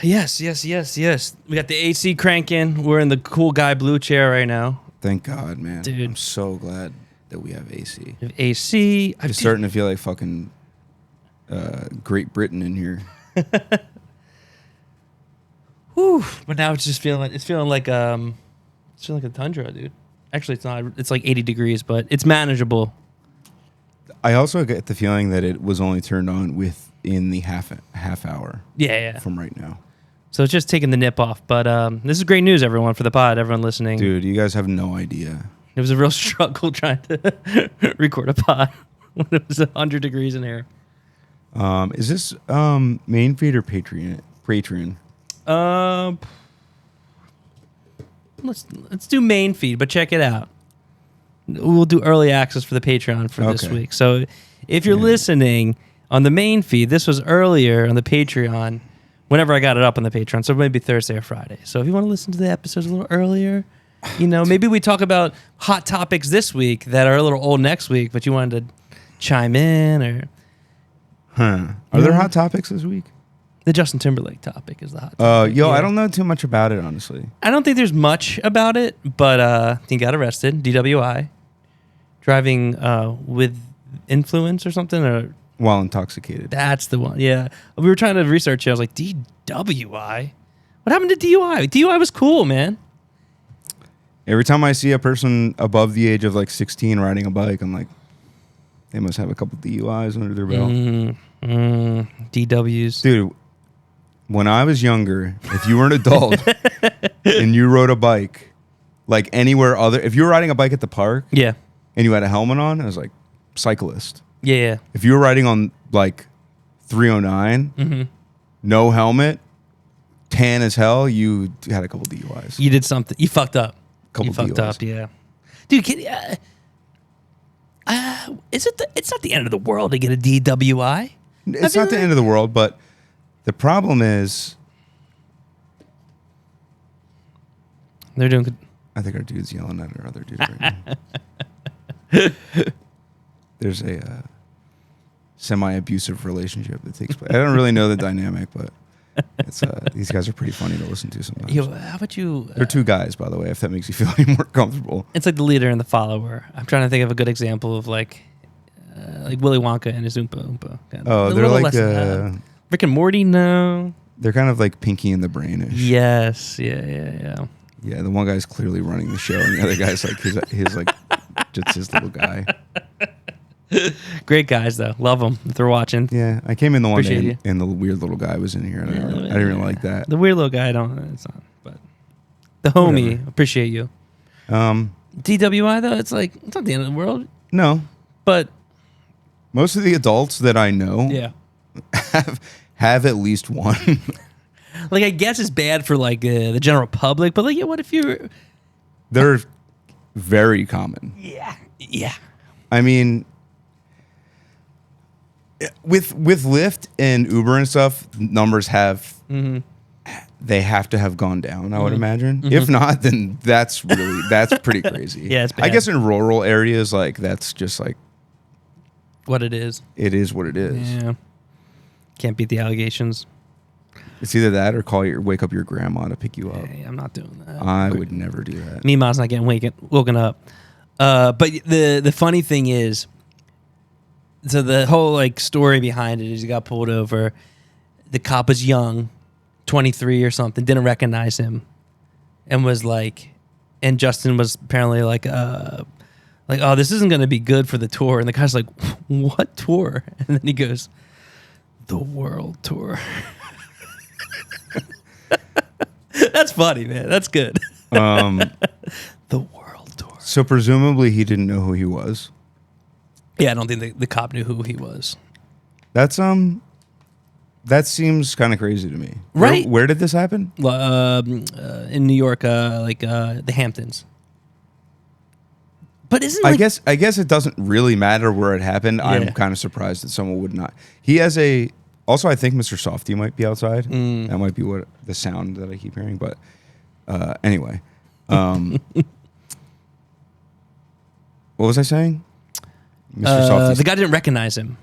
Yes. We got the AC cranking. We're in the cool guy blue chair right now. Thank God, man. Dude. I'm so glad that we have AC. We have AC. I'm starting to feel like fucking Great Britain in here. Whew. But now it's just feeling like a tundra, dude. Actually, it's not. It's like 80 degrees, but it's manageable. I also get the feeling that it was only turned on within the half hour. Yeah. From right now. So it's just taking the nip off. But this is great news, everyone, for the pod, everyone listening. Dude, you guys have no idea. It was a real struggle trying to record a pod when it was 100 degrees in here. Is this main feed or Patreon? Let's do main feed, but check it out. We'll do early access for the Patreon for this week. So if you're listening on the main feed, this was earlier on the Patreon, whenever I got it up on the Patreon, so maybe Thursday or Friday. So if you want to listen to the episodes a little earlier, maybe we talk about hot topics this week that are a little old next week, but you wanted to chime in or... Are there hot topics this week? The Justin Timberlake topic is the hot topic. I don't know too much about it, honestly. I don't think there's much about it, but he got arrested, DWI, driving with influence or something, or while intoxicated. That's the one. Yeah, we were trying to research it. I was like, DWI? What happened to DUI? DUI was cool, man. Every time I see a person above the age of like 16 riding a bike, I'm like, they must have a couple DUIs under their belt. DWs. Dude, when I was younger, if you were an adult and you rode a bike, like anywhere other, if you were riding a bike at the park, yeah, and you had a helmet on, it was like cyclist. Yeah. If you were riding on like 309, no helmet, tan as hell, you had a couple DUIs. You did something. You fucked up. Couple you fucked DUIs. up. Yeah, dude. It's not the end of the world to get a DWI. It's not the end of the world, but the problem is they're doing good. I think our dude's yelling at our other dude right now. There's a semi-abusive relationship that takes place. I don't really know the dynamic, but it's these guys are pretty funny to listen to sometimes. Yo, how about you? They're two guys, by the way, if that makes you feel any more comfortable. It's like the leader and the follower. I'm trying to think of a good example of like Willy Wonka and his Oompa Oompa. Oh, they're like Rick and Morty. No, they're kind of like Pinky and the Brain-ish. Yes. Yeah. Yeah, the one guy's clearly running the show, and the other guy's like his like just his little guy. Great guys though, love them if they're watching. Yeah, I came in the one Appreciate day you. and the weird little guy was in here. And I didn't really like that. The weird little guy, it's not. But the homie, Whatever. appreciate you. DWI though, it's not the end of the world. No, but most of the adults that I know, have at least one. Like I guess it's bad for like the general public, but like, yeah, what if you're? They're very common. Yeah. I mean, with Lyft and Uber and stuff, numbers have they have to have gone down. I would imagine. If not, then that's pretty crazy. Yeah, it's bad. I guess in rural areas, like that's just like What it is. it is what it is. Yeah. Can't beat the allegations. It's either that or wake up your grandma to pick you up. Hey, I'm not doing that. I would never do that. Meemaw's not getting woken up. But the funny thing is, so the whole like story behind it is he got pulled over. The cop was young, 23 or something, didn't recognize him, and was like, and Justin was apparently like, oh, this isn't going to be good for the tour. And the guy's like, what tour? And then he goes, the world tour. That's funny, man. That's good. The world tour. So presumably he didn't know who he was. Yeah, I don't think the cop knew who he was. That's that seems kind of crazy to me. Right? Where did this happen? In New York, the Hamptons. But isn't I guess it doesn't really matter where it happened. Yeah. I'm kind of surprised that someone would not. He has also I think Mr. Softy might be outside. That might be what the sound that I keep hearing. But anyway, what was I saying? Mr. Softy. the guy didn't recognize him.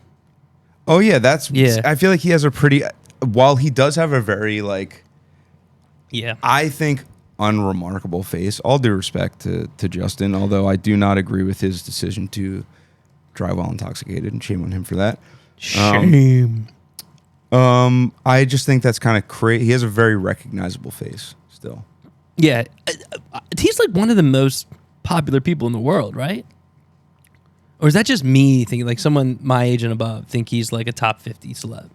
Oh yeah, Yeah. I feel like he has a pretty. while he does have a very Yeah. I think unremarkable face. All due respect to Justin, although I do not agree with his decision to drive while intoxicated, and shame on him for that. Shame. I just think that's kind of crazy. He has a very recognizable face still. Yeah. He's like one of the most popular people in the world, right? Or is that just me thinking, like someone my age and above think he's like a top 50 celeb?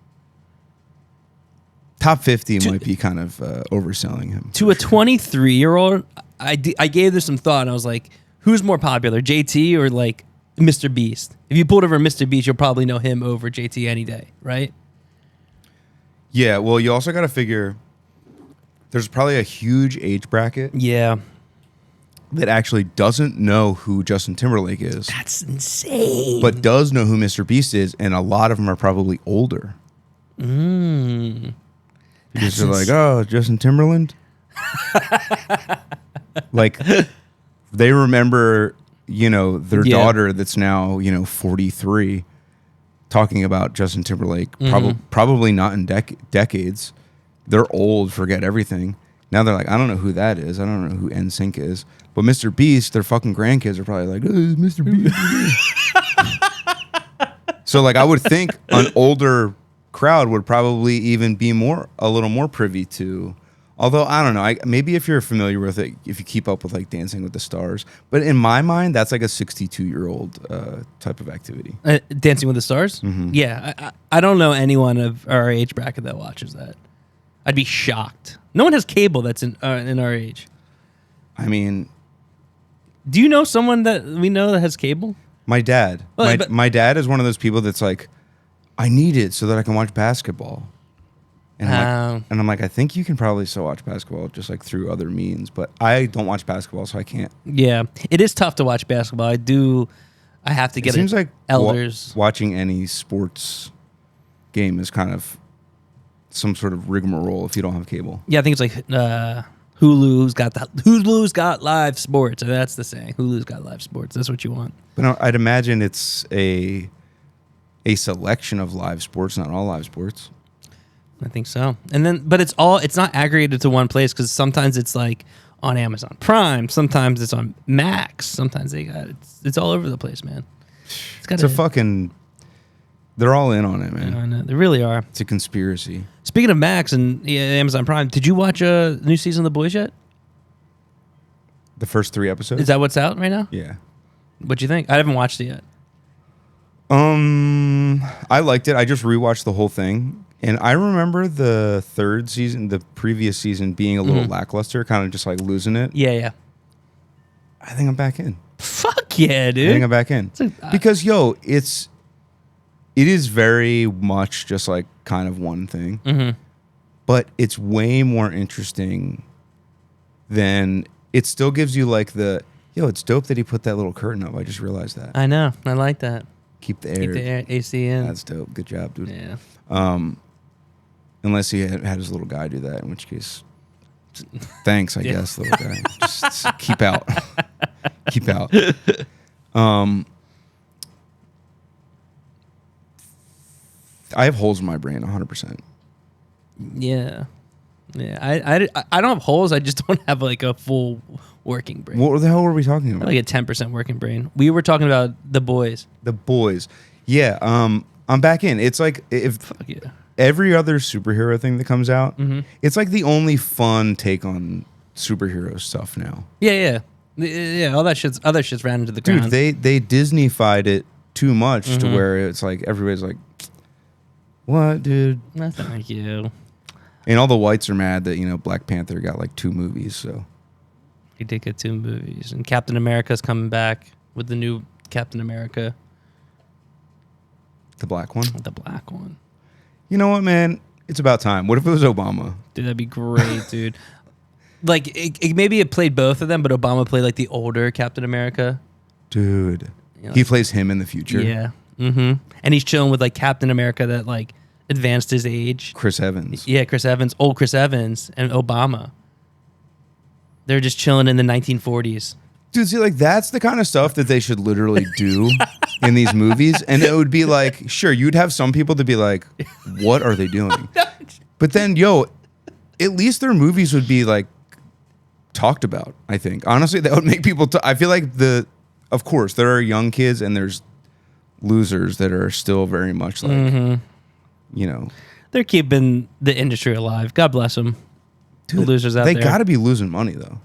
Top 50 might be kind of overselling him. To a 23-year-old, I gave this some thought, and I was like, who's more popular, JT or like Mr. Beast? If you pulled over Mr. Beast, you'll probably know him over JT any day, right? Yeah, well, you also got to figure there's probably a huge age bracket Yeah. that actually doesn't know who Justin Timberlake is, That's insane. but does know who Mr. Beast is, and a lot of them are probably older. Because they're like, oh, Justin Timberland? Like, they remember, their daughter that's now, 43 talking about Justin Timberlake, probably not in decades. They're old, forget everything. Now they're like, I don't know who that is. I don't know who NSYNC is. But Mr. Beast, their fucking grandkids are probably like, oh, Mr. Beast. So, like, I would think an older crowd would probably even be a little more privy to. Although, I don't know. Maybe if you're familiar with it, if you keep up with, like, Dancing with the Stars. But in my mind, that's like a 62-year-old type of activity. Dancing with the Stars? Mm-hmm. Yeah. I don't know anyone of our age bracket that watches that. I'd be shocked. No one has cable that's in our age. I mean, do you know someone that we know that has cable? my dad. My dad is one of those people that's like, I need it so that I can watch basketball. And I'm like, I think you can probably still watch basketball just like through other means, but I don't watch basketball, so I can't. Yeah, it is tough to watch basketball. I have to get. It seems like elders watching any sports game is kind of some sort of rigmarole if you don't have cable. Yeah, I think it's like Hulu's got live sports. And that's the saying. Hulu's got live sports. That's what you want. But I'd imagine it's a selection of live sports, not all live sports. I think so. And then, but it's not aggregated to one place because sometimes it's like on Amazon Prime, sometimes it's on Max, sometimes it's all over the place, man. They're all in on it, man. I know, they really are. It's a conspiracy. Speaking of Max and Amazon Prime, did you watch a new season of The Boys yet? The first 3 episodes? Is that what's out right now? Yeah. What'd you think? I haven't watched it yet. I liked it. I just rewatched the whole thing. And I remember the 3rd season, the previous season, being a little lackluster, kind of just like losing it. Yeah. I think I'm back in. Fuck yeah, dude. I think I'm back in. Because, it is very much just like kind of one thing. Mm-hmm. But it's way more interesting than, it still gives you like it's dope that he put that little curtain up. I just realized that. I know. I like that. Keep the air AC in. That's dope. Good job, dude. Yeah. Unless he had his little guy do that, in which case, thanks, I guess, little guy. Just keep out. Keep out. I have holes in my brain, 100%. Yeah. I don't have holes. I just don't have like a full working brain. What the hell were we talking about? Like a 10% working brain. We were talking about The Boys. The Boys. Yeah. I'm back in. It's like Fuck yeah. Every other superhero thing that comes out, it's like the only fun take on superhero stuff now. Yeah. All that other shit's ran into the ground. Dude, they Disney-fied it too much to where it's like everybody's like, what, dude? No, thank you. And all the whites are mad that, Black Panther got like 2 movies, so. He did get 2 movies. And Captain America's coming back with the new Captain America. The black one? The black one. You know what, man? It's about time. What if it was Obama? Dude, that'd be great, dude. Like, maybe it played both of them, but Obama played like the older Captain America. Dude. He plays him in the future. Yeah. Mm-hmm. And he's chilling with like Captain America that like advanced his age. Chris Evans. Yeah, Chris Evans. Old Chris Evans and Obama. They're just chilling in the 1940s. Dude, see, like, that's the kind of stuff that they should literally do in these movies. And it would be like, sure, you'd have some people to be like, what are they doing? But then, at least their movies would be like talked about. I think honestly, that would make people. I feel like of course, there are young kids and there's losers that are still very much like, they're keeping the industry alive. God bless them. Dude, the losers out they there. They got to be losing money though.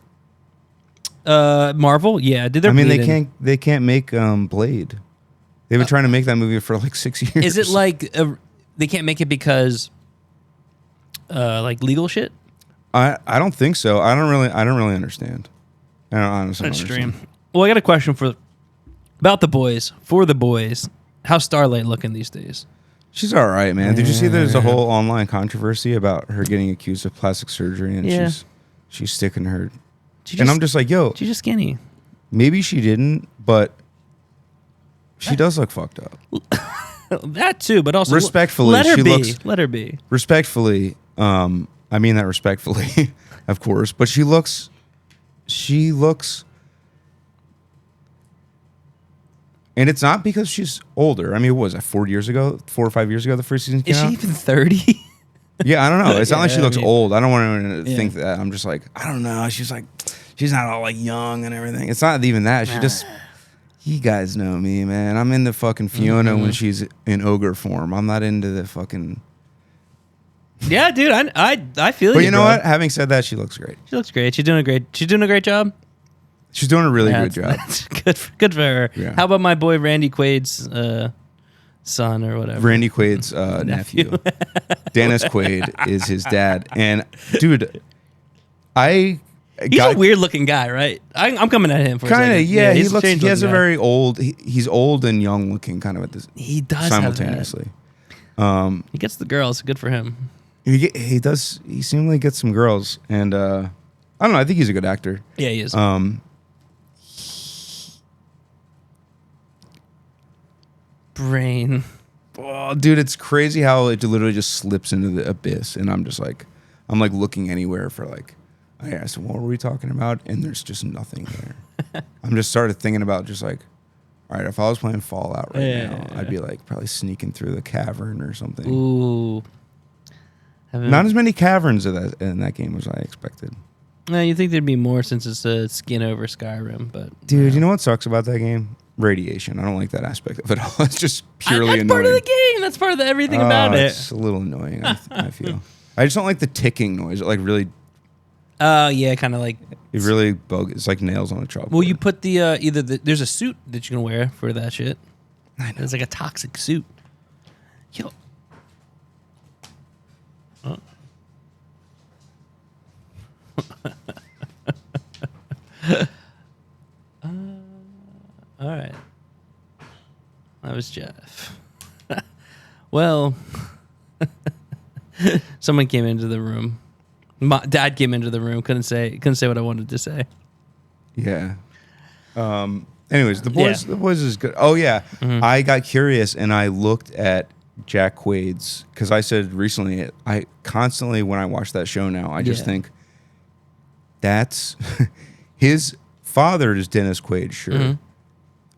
Marvel, yeah. Dude, I mean, they can't make Blade. They've been trying to make that movie for like 6 years. Is it like they can't make it because like legal shit? I don't think so. I don't really understand. I don't honestly That's understand. stream. Well, I got a question about the boys. For the boys, how's Starlight looking these days? She's all right, man. Did you see there's a whole online controversy about her getting accused of plastic surgery and she's sticking to her. And I'm just like, she's just skinny. Maybe she didn't, but she does look fucked up. That too, but also respectfully, let her she let her be. Respectfully, I mean that respectfully, of course, but she looks. And it's not because she's older. I mean, what was that, 4 or 5 years ago, the first season came out? Is she even 30? Yeah, I don't know. It's not like she looks old. I don't want to think that. I'm just like, I don't know. She's like, she's not all like young and everything. It's not even that. She just, you guys know me, man. I'm into fucking Fiona when she's in ogre form. I'm not into the fucking. Yeah, dude, I feel you. But you know what? Having said that, she looks great. She looks great. She's doing a great job. She's doing a really good job. Good for her. Yeah. How about my boy Randy Quaid's son or whatever? Randy Quaid's nephew. Dennis Quaid is his dad. And dude, he's a weird looking guy, right? I'm coming at him for kind of. Yeah, he has a guy. very old. He's old and young looking, kind of at this. He does simultaneously. He gets the girls. Good for him. He does. He seemingly gets some girls, and I don't know. I think he's a good actor. Yeah, he is. Brain. Oh, dude, it's crazy how it literally just slips into the abyss, and I'm like looking anywhere for like, I asked him, what were we talking about? And there's just nothing there. I'm just started thinking about just like, all right, if I was playing Fallout now, I'd be like probably sneaking through the cavern or something. Ooh. Not as many caverns in that game as I expected. No, you think there'd be more since it's a skin over Skyrim, but dude, you know what sucks about that game? Radiation. I don't like that aspect of it all. It's just purely annoying. That's part of the game. That's part of everything about it. It's a little annoying, I feel. I just don't like the ticking noise. It like really. Yeah, kind of like. It really it's like nails on a chalkboard. Well, you put there's a suit that you can wear for that shit. I know. It's like a toxic suit. Yo. Oh. All right. That was Jeff. Well, someone came into the room. Dad came into the room. Couldn't say what I wanted to say. Yeah. Anyways, the boys is good. Oh yeah, I got curious and I looked at Jack Quaid's because I said recently I constantly when I watch that show now I just think that's his father is Dennis Quaid, sure.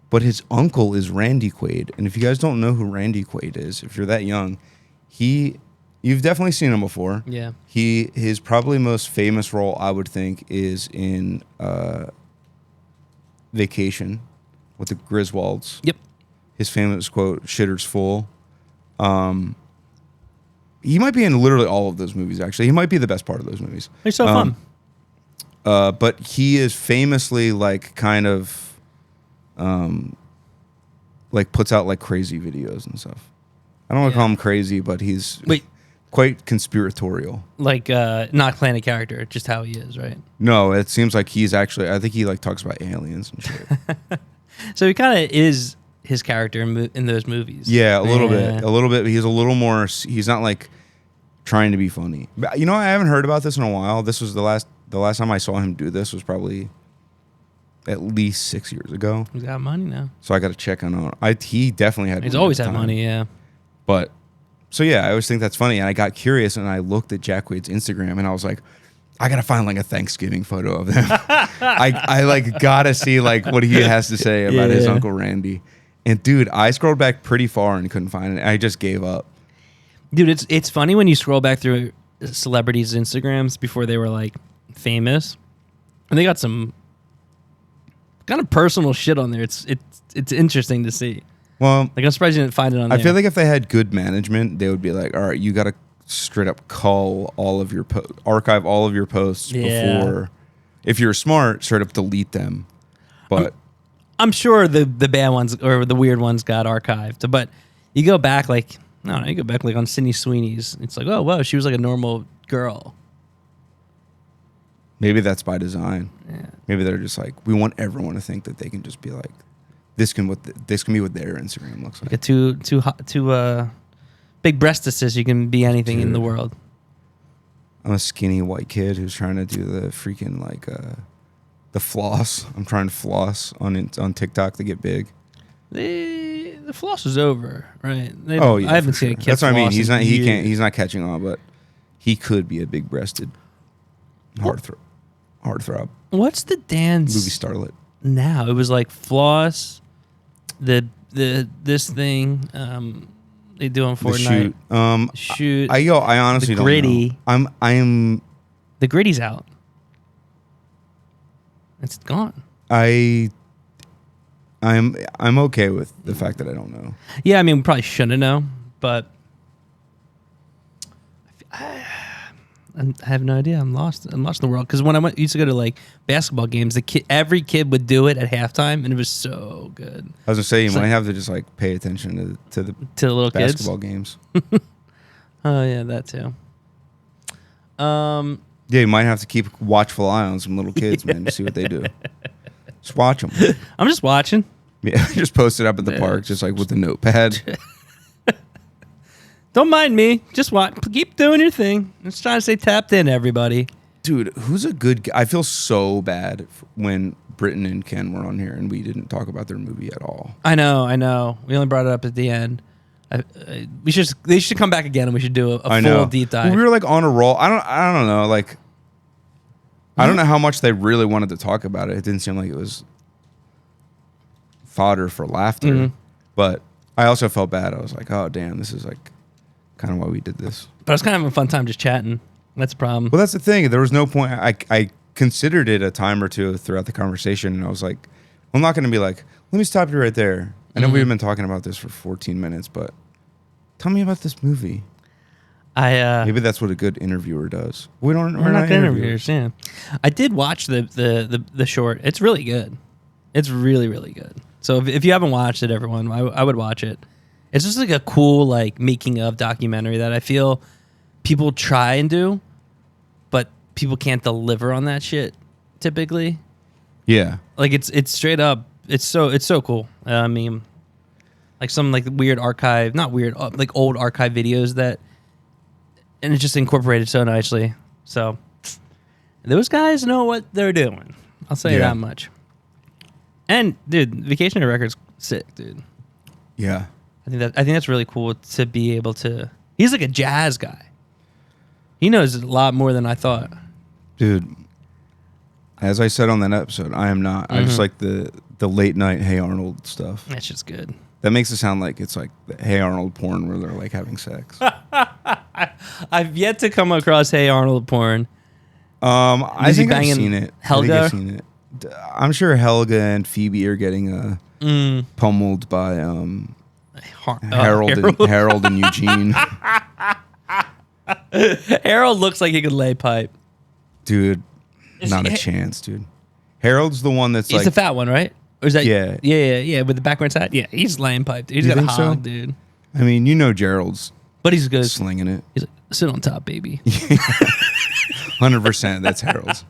But his uncle is Randy Quaid. And if you guys don't know who Randy Quaid is, if you're that young, you've definitely seen him before. Yeah. His probably most famous role, I would think, is in Vacation with the Griswolds. Yep. His famous quote, "Shitter's full." He might be in literally all of those movies, actually. He might be the best part of those movies. They're so fun. But he is famously like kind of like puts out like crazy videos and stuff. I don't want to call him crazy, but he's quite conspiratorial. Like not playing a character, just how he is, right? No, it seems like he's actually, I think he like talks about aliens and shit. So he kind of is his character in those movies. Yeah, a little bit. He's a little more, he's not like trying to be funny. But, you know, I haven't heard about this in a while. This was the last time I saw him do this was probably at least 6 years ago. He's got money now. So I got to check on he definitely had. He's always had money, yeah. But so yeah, I always think that's funny. And I got curious and I looked at Jack Quaid's Instagram and I was like, I gotta find like a Thanksgiving photo of him. I like gotta see like what he has to say about his Uncle Randy. And dude, I scrolled back pretty far and couldn't find it. I just gave up. Dude, it's funny when you scroll back through celebrities' Instagrams before they were like famous, and they got some kind of personal shit on there. It's interesting to see. Well, Like, I'm surprised you didn't find it on there. I feel like if they had good management, they would be like, all right, you got to straight up cull all of your archive all of your posts before. If you're smart, straight up delete them. But I'm sure the bad ones or the weird ones got archived. But you go back like, I don't know, you go back like on Sydney Sweeney's. It's like, oh, wow, she was like a normal girl. maybe that's by design. Yeah. Maybe they're just like, we want everyone to think that they can just be like, this can be what their Instagram looks like. Like a too big breasted, you can be anything in the world. I'm a skinny white kid who's trying to do the freaking like the floss. I'm trying to floss on TikTok to get big. The floss is over, right? Yeah, I haven't seen a kid. That's what I mean. floss in years. He's not catching on, but he could be a big breasted heartthrob. What's the dance Movie starlet. now? It was like floss, this thing they do on Fortnite. The shoot. Shoot. I honestly the gritty. don't know. I'm The gritty's out. It's gone. I'm okay with the fact that I don't know. Yeah, I mean, we probably shouldn't know, but I have no idea. I'm lost in the world. Because when used to go to like basketball games, every kid would do it at halftime, and it was so good. I was gonna say you It's might like- have to just like pay attention to the little basketball kids. games. Oh yeah, that too. Yeah, you might have to keep watchful eye on some little kids, man, to see what they do. Just watch them. I'm just watching. Yeah, just post it up at the park, just like with the notepad. Don't mind me. Just watch. Keep doing your thing. I'm just trying to stay tapped in, everybody. Dude, who's a good I feel so bad when Britton and Ken were on here and we didn't talk about their movie at all. I know. We only brought it up at the end. They should come back again, and we should do a full deep dive. We were like on a roll. I don't know. Like, I don't know how much they really wanted to talk about it. It didn't seem like it was fodder for laughter. Mhm. But I also felt bad. I was like, oh damn, this is like kind of why we did this. But it's kind of a fun time just chatting. That's the problem. Well, that's the thing. There was no point. I considered it a time or two throughout the conversation, and I was like, I'm not going to be like, let me stop you right there. I know we've been talking about this for 14 minutes, but tell me about this movie. Maybe that's what a good interviewer does. We're not interviewers. Yeah, I did watch the short. It's really good. It's really, really good. So if you haven't watched it, everyone, I would watch it. It's just like a cool like making of documentary that I feel people try and do, but people can't deliver on that shit typically. Yeah. Like it's straight up. It's so cool. I mean, like some like weird archive, not weird, like old archive videos that, and it's just incorporated so nicely. So those guys know what they're doing. I'll say that much. And dude, Vacation Records sick, dude. Yeah. I think that's really cool to be able to. He's like a jazz guy. He knows a lot more than I thought. Dude, as I said on that episode, I am not. I just like the late night Hey Arnold stuff. That's just good. That makes it sound like it's like the Hey Arnold porn where they're like having sex. I've yet to come across Hey Arnold porn. I Is he think I've banging seen it. Helga? I think I've seen it. I'm sure Helga and Phoebe are getting pummeled by Harold and Eugene. Harold looks like he could lay pipe. Dude, not a chance, dude. Harold's the one that's He's like the fat one, right? Or is that Yeah. with the backwards hat? Yeah, he's laying pipe. Dude. He's You got a think so? hog, dude. I mean, you know Gerald's But he's good. slinging it. He's like, sit on top, baby. 100%. That's Harold's.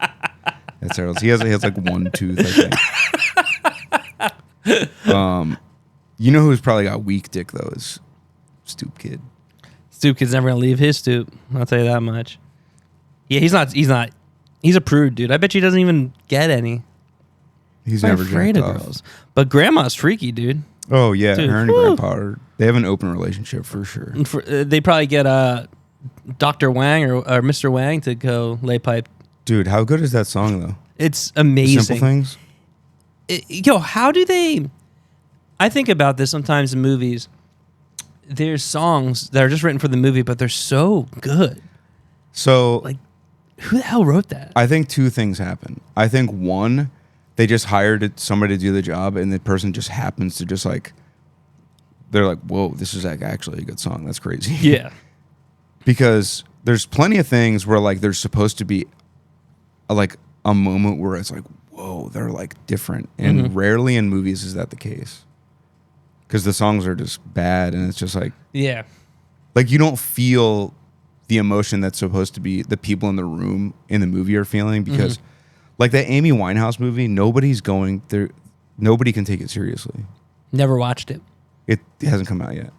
That's Harold's. He has like one tooth, I think. You know who's probably got weak dick though is Stoop Kid. Stoop Kid's never gonna leave his stoop. I'll tell you that much. Yeah, he's not. He's a prude, dude. I bet he doesn't even get any. He's I'm never afraid of jacked off. girls. But grandma's freaky, dude. Oh yeah, Dude, her and whew. Grandpa they have an open relationship for sure. And they probably get Dr. Wang or Mr. Wang to go lay pipe. Dude, how good is that song though? It's amazing. Simple Things. How do they? I think about this sometimes in movies. There's songs that are just written for the movie, but they're so good. So Like, who the hell wrote that? I think two things happen. I think one, they just hired somebody to do the job, and the person just happens to just like, they're like, whoa, this is like actually a good song. That's crazy. Yeah. Because there's plenty of things where like there's supposed to be like a moment where it's like, whoa, they're like different. And rarely in movies is that the case. Because the songs are just bad, and it's just like, Yeah. like you don't feel the emotion that's supposed to be the people in the room in the movie are feeling, because like that Amy Winehouse movie, nobody's going there. Nobody can take it seriously. Never watched it. It hasn't come out yet,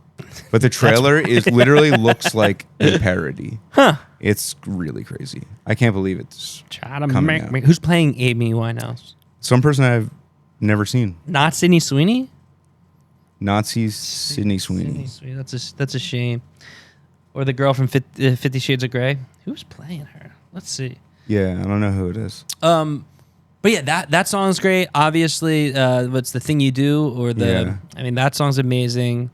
but the trailer is literally looks like a parody. Huh. It's really crazy. I can't believe it's Try to coming make out. me. Who's playing Amy Winehouse? Some person I've never seen. Not Sydney Sweeney? Nazis, Sydney Sweeney. That's a shame. Or the girl from 50 Shades of Grey. Who's playing her? Let's see. Yeah, I don't know who it is. But yeah, that song's great. Obviously, what's The Thing You Do, or the Yeah. I mean, that song's amazing.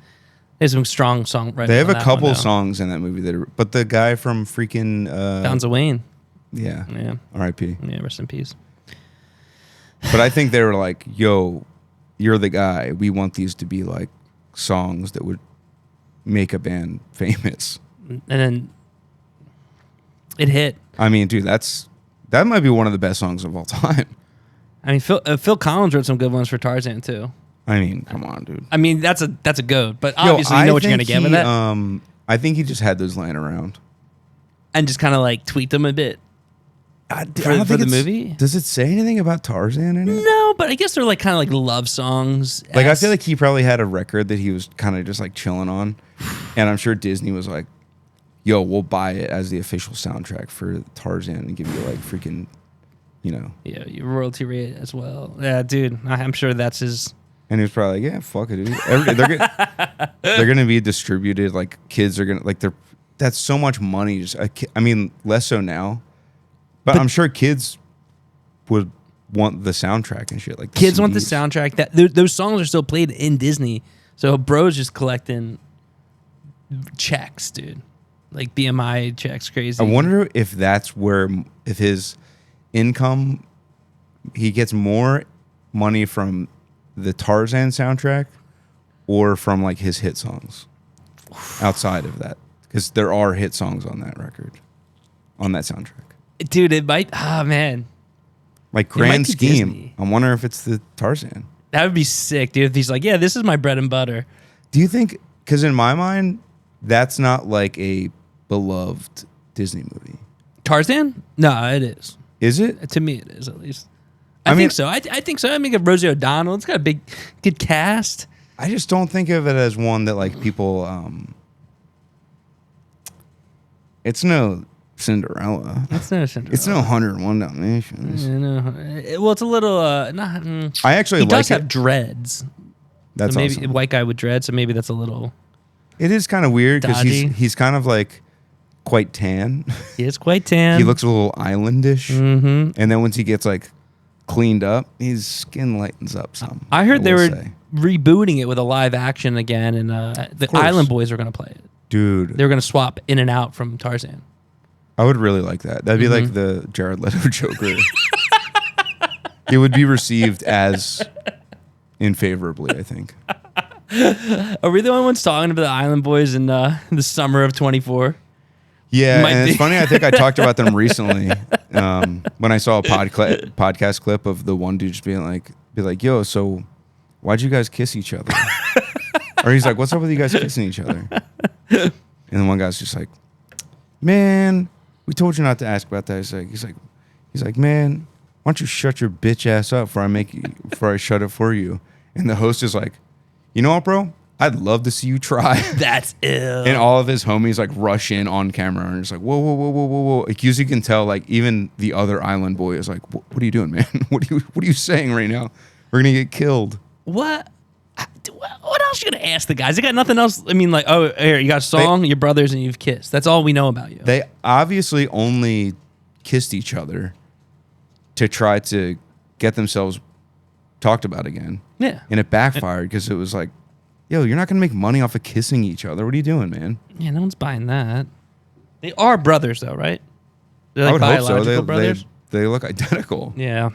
There's some strong songwriting. They have on a that couple one, though. songs in that movie that are, but the guy from freaking Sounds of Wayne. yeah, Yeah. R.I.P. Yeah, rest in peace. But I think they were like, yo, you're the guy. We want these to be like songs that would make a band famous. And then it hit. I mean, dude, that might be one of the best songs of all time. I mean, Phil Collins wrote some good ones for Tarzan too. I mean, come on, dude. I mean, that's a goat, but obviously you know what you're gonna get with that, I think he just had those lying around. and just kind of like tweaked them a bit. I don't For think the it's- movie? Does it say anything about Tarzan in it? No, but I guess they're like kind of like love songs. Like, I feel like he probably had a record that he was kind of just like chilling on. And I'm sure Disney was like, yo, we'll buy it as the official soundtrack for Tarzan and give you like freaking, you know. Yeah, your royalty rate as well. Yeah, dude, I'm sure that's his. And he was probably like, yeah, fuck it, dude. They're gonna be distributed. Like, kids are gonna, like, that's so much money. Just, I mean, less so now. But I'm sure kids would want the soundtrack and shit. Like, the Kids want the CDs. soundtrack. Those songs are still played in Disney. So bro's just collecting checks, dude. Like BMI checks, crazy. I wonder if that's where, if his income, he gets more money from the Tarzan soundtrack or from like his hit songs outside of that. Because there are hit songs on that record, on that soundtrack. Dude, it might. Ah, man. Like, It might grand be scheme. Disney. I wonder if it's the Tarzan. That would be sick, dude. If he's like, yeah, this is my bread and butter. Do you think, because in my mind, that's not like a beloved Disney movie. Tarzan? No, it is. Is it? To me, it is at least. I I mean- think so. I think so. I mean, Rosie O'Donnell. It's got a good cast. I just don't think of it as one that like people, it's no Cinderella. That's no Cinderella. It's no 101 Dalmatians. Well, it's a little. Not. I actually He like does have it. dreads. That's so maybe awesome. a white guy with dreads. So maybe that's a little. It is kind of weird because Dodgy. he's kind of like quite tan. He is quite tan. He looks a little islandish. Mm-hmm. And then once he gets like cleaned up, his skin lightens up some. I heard they will were say. rebooting it with a live action again, and the course. Island Boys were going to play it. Dude, They were going to swap in and out from Tarzan. I would really like that. That'd be Mm-hmm. like the Jared Leto Joker. It would be received as unfavorably, I think. Are we the only ones talking about the Island Boys in the summer of 24? Yeah, Might and be. it's funny. I think I talked about them recently when I saw a podcast clip of the one dude just being like, "Yo, so why'd you guys kiss each other?" Or he's like, "What's up with you guys kissing each other?" And then one guy's just like, "Man, we told you not to ask about that." He's like, "Man, why don't you shut your bitch ass up before I shut it for you?" And the host is like, "You know what, bro? I'd love to see you try." That's ill. And all of his homies like rush in on camera and it's like, whoa, whoa, whoa, whoa, whoa, whoa. Like, you can tell, like, even the other island boy is like, what are you doing, man? What are you saying right now? We're gonna get killed. What else you gonna ask the guys? They got nothing else. I mean, like, oh, here you got a song, your brothers, and you've kissed. That's all we know about you. They obviously only kissed each other to try to get themselves talked about again. Yeah. And it backfired because it was like, yo, you're not gonna make money off of kissing each other. What are you doing, man? Yeah, no one's buying that. They are brothers, though, right? They're I like would hope so. biological brothers. They look identical. Yeah.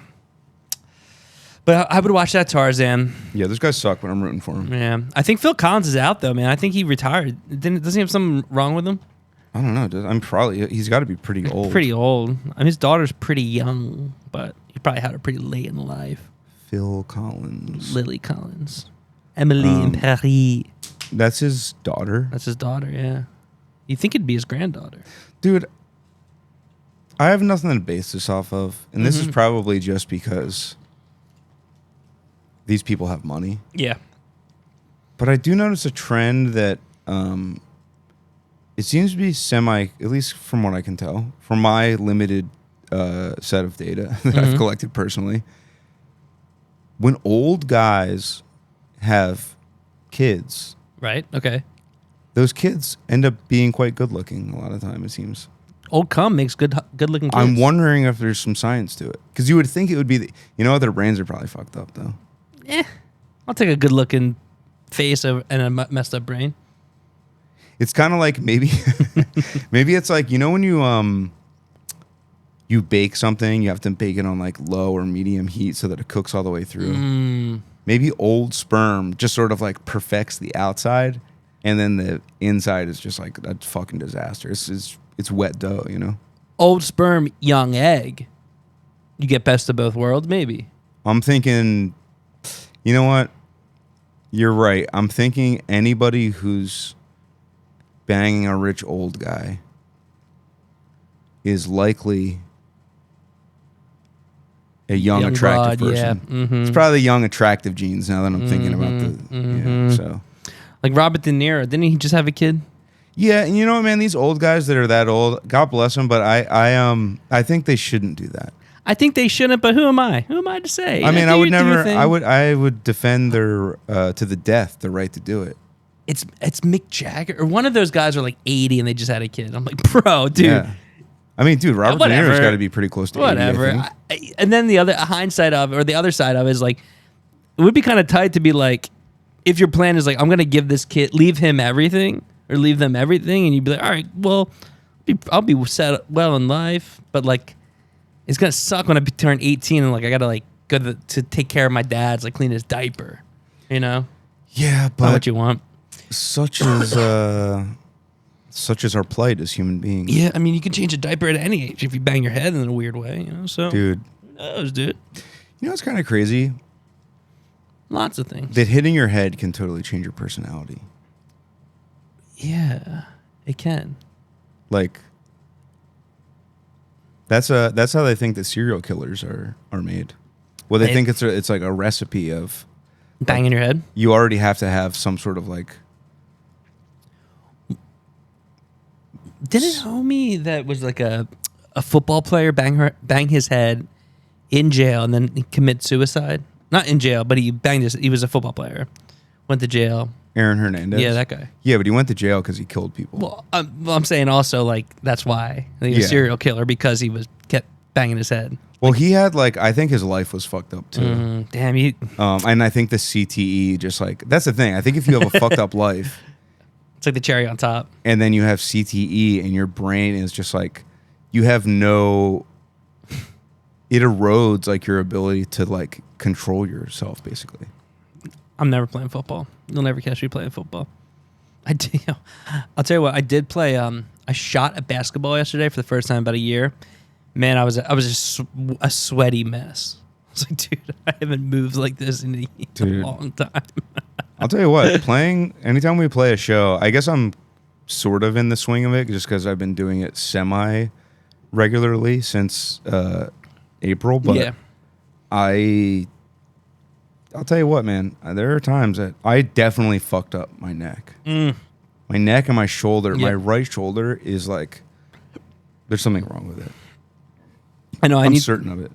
But I would watch that Tarzan. Yeah, those guys suck, but I'm rooting for them. Yeah. I think Phil Collins is out, though, man. I think he retired. Doesn't he have something wrong with him? I don't know. He's got to be pretty old. Pretty old. I mean, his daughter's pretty young, but he probably had her pretty late in life. Phil Collins. Lily Collins. Emily in Paris. That's his daughter? That's his daughter, yeah. You'd think it'd be his granddaughter. Dude, I have nothing to base this off of. And this is probably just because these people have money. Yeah. But I do notice a trend that it seems to be at least from what I can tell, from my limited set of data that I've collected personally. When old guys have kids, Right? Okay. those kids end up being quite good looking a lot of the time, it seems. Old cum makes good looking kids. I'm wondering if there's some science to it. Because you would think it would be, their brains are probably fucked up, though. I'll take a good looking face and a messed up brain. It's kind of like maybe it's like, when you bake something, you have to bake it on like low or medium heat so that it cooks all the way through. Maybe old sperm just sort of like perfects the outside, and then the inside is just like a fucking disaster. It's wet dough, Old sperm, young egg. You get best of both worlds, maybe. I'm thinking, you know what? You're right. I'm thinking anybody who's banging a rich old guy is likely a young attractive broad, person. yeah. Mm-hmm. It's probably young attractive genes now that I'm thinking about so. Like Robert De Niro, didn't he just have a kid? Yeah, and you know what, man? These old guys that are that old, God bless them, but I think they shouldn't do that. I think they shouldn't, but who am I? Who am I to say? I mean, I would never. I would defend their to the death the right to do it. It's Mick Jagger or one of those guys are like 80 and they just had a kid. I'm like, bro, dude. Yeah. I mean, dude, Robert De Niro's got to be pretty close to 80, whatever. I think. And then the other hindsight of, or the other side of it is like, it would be kind of tight to be like, if your plan is like, I'm gonna give this kid, leave him everything or leave them everything, and you'd be like, all right, well, I'll be set well in life, but like, it's gonna suck when I turn 18 and like I gotta like go to take care of my dad's, like clean his diaper, Yeah, not but what you want. such is our plight as human beings. Yeah, I mean, you can change a diaper at any age if you bang your head in a weird way, So, Dude, who knows, dude? it's kind of crazy Lots of things. that hitting your head can totally change your personality. Yeah, it can. Like, that's how they think that serial killers are made. Well, they think it's like a recipe of Banging your head? you already have to have some sort of like. Didn't homie that was like a football player bang his head in jail and then he commit suicide? Not in jail, but he was a football player. Went to jail. Aaron Hernandez? Yeah, that guy. Yeah, but he went to jail because he killed people. Well, I'm saying also like that's why he was a serial killer because he kept banging his head. Well, he had like, I think his life was fucked up too. Damn, And I think the CTE just like, that's the thing. I think if you have a fucked up life it's like the cherry on top. and then you have CTE and your brain is just like, you have it erodes like your ability to like control yourself basically. I'm never playing football. You'll never catch me playing football. I'll tell you what, I did play. I shot a basketball yesterday for the first time in about a year. Man, I was just a sweaty mess. I was like, dude, I haven't moved like this in a long time. I'll tell you what, anytime we play a show, I guess I'm sort of in the swing of it just because I've been doing it semi regularly since April. But yeah. I'll tell you what, man, there are times that I definitely fucked up my neck. My neck and my shoulder, my right shoulder is like, there's something wrong with it. I know. I'm certain of it.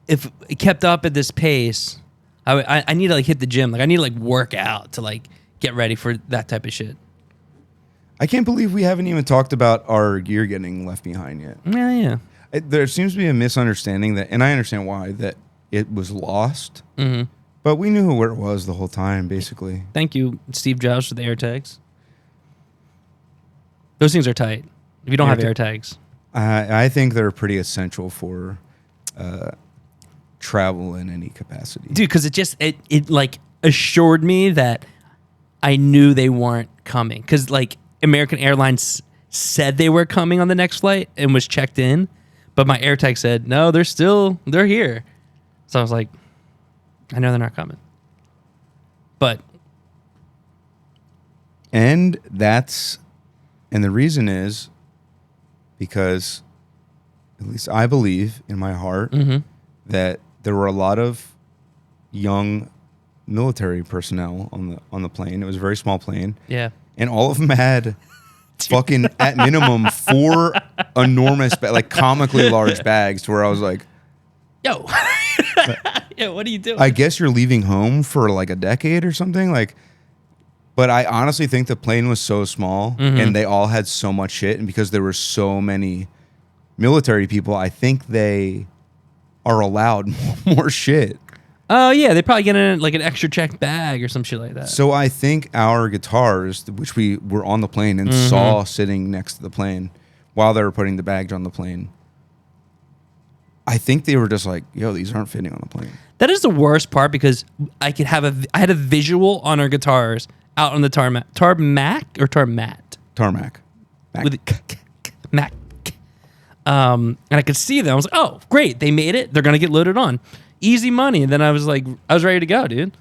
If it kept up at this pace, I need to like hit the gym. Like I need to like work out to like get ready for that type of shit. I can't believe we haven't even talked about our gear getting left behind yet. Yeah. There seems to be a misunderstanding that, and I understand why, that it was lost. Mm-hmm. But we knew where it was the whole time, basically. Thank you, Steve Jobs, for the AirTags. Those things are tight. If you don't have AirTags. I think they're pretty essential for travel in any capacity. Dude, because it like assured me that I knew they weren't coming. Because like American Airlines said they were coming on the next flight and was checked in, but my air tech said, no, they're here. So I was like, I know they're not coming. But. And the reason is because, at least I believe in my heart, that there were a lot of young military personnel on the plane. It was a very small plane. Yeah. And all of them had fucking, at minimum, 4 enormous, like comically large bags to where I was like, yo, yo, what are you doing? I guess you're leaving home for like a decade or something. Like, but I honestly think the plane was so small and they all had so much shit. And because there were so many military people, I think they are allowed more shit. Oh, yeah. They probably get in like an extra checked bag or some shit like that. So I think our guitars, which we were on the plane and saw sitting next to the plane while they were putting the bags on the plane, I think they were just like, yo, these aren't fitting on the plane. That is the worst part because I had a visual on our guitars out on the tarmac. Tarmac. With Mac. And I could see them. I was like, oh, great. They made it. They're going to get loaded on. Easy money. And then I was ready to go, dude.